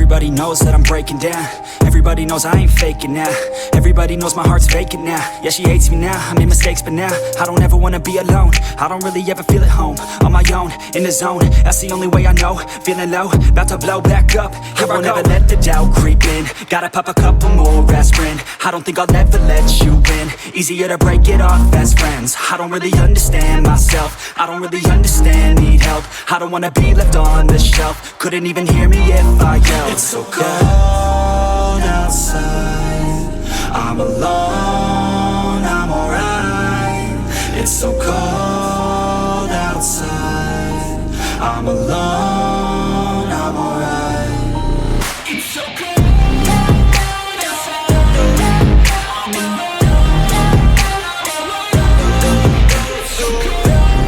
Everybody knows that I'm breaking down. Everybody knows I ain't faking now. Everybody knows my heart's vacant now. Yeah, she hates me now, I made mistakes but now I don't ever wanna be alone. I don't really ever feel at home. On my own, in the zone, that's the only way I know. Feeling low, about to blow back up. Here I never let the doubt creep in. Gotta pop a couple more aspirin. I don't think I'll ever let you in. Easier to break it off as friends. I don't really understand myself. I don't really understand, need help. I don't wanna be left on the shelf. Couldn't even hear me if I yelled. It's so cold outside, I'm alone, I'm alright. It's so cold outside, I'm alone, I'm alright. It's so cold outside, I'm alone. It's so cold outside,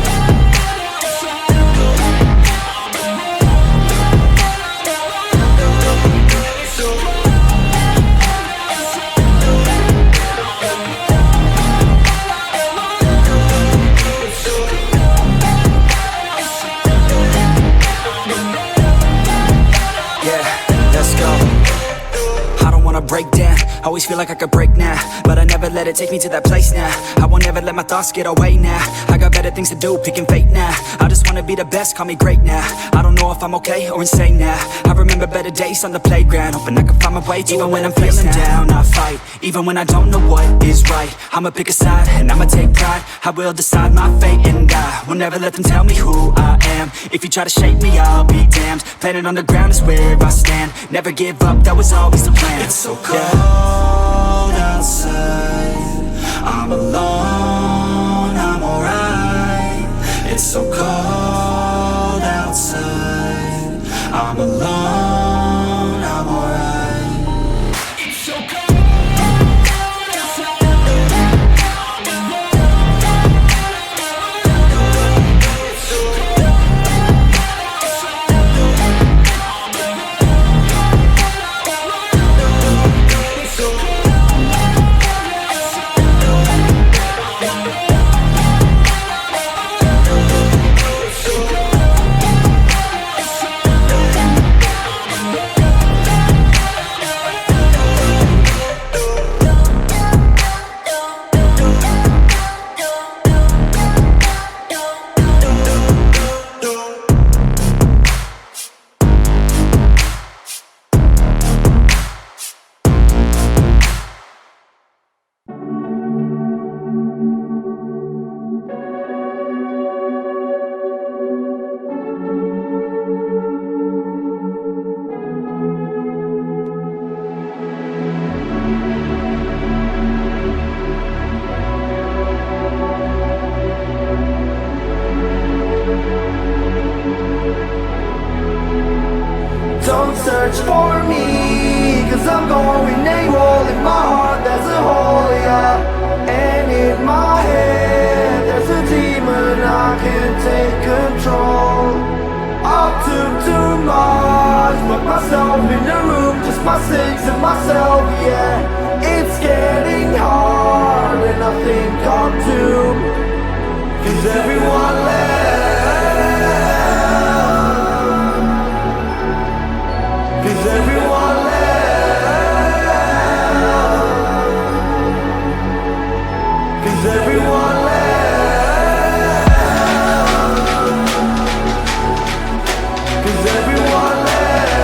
break down, always feel like I could break now, but I never let it take me to that place now. I won't ever let my thoughts get away now. I got better things to do, picking fate now. I just wanna be the best, call me great now. I don't know if I'm okay or insane now. I remember better days on the playground, hoping I can find my way to even when I'm feeling down, I fight. Even when I don't know what is right, I'ma pick a side and I'ma take pride. I will decide my fate and I will never let them tell me who I am. If you try to shape me, I'll be damned. Planet on the ground is where I stand. Never give up, that was always the plan. It's so cold outside, I'm alone, I'm alright. It's so cold outside, I'm alone, I'm alright. It's so cold outside, I'm alone. It's so cold outside, I'm alone. It's so cold. Don't search for me, cause I'm going AWOL. In my heart there's a hole, yeah. And in my head there's a demon, I can't take control. I took too much, put myself in the room, just my six and myself, yeah. It's getting hard and I think I'm doomed, cause everyone left. Cause everyone left. Cause everyone left. Cause everyone left.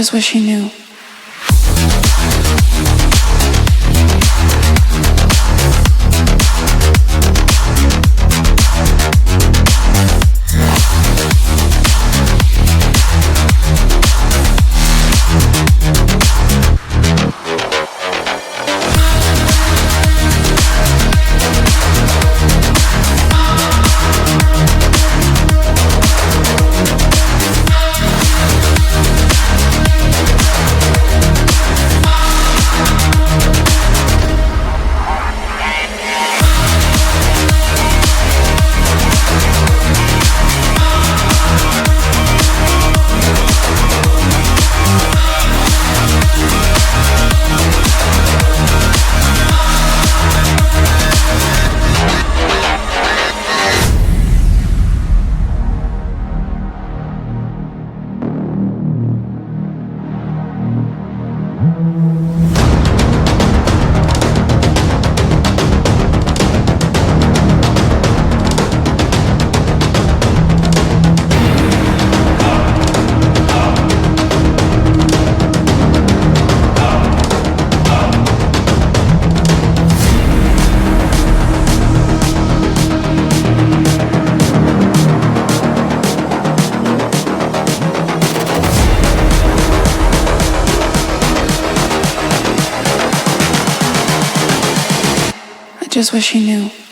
just wish he knew. Just wish he knew.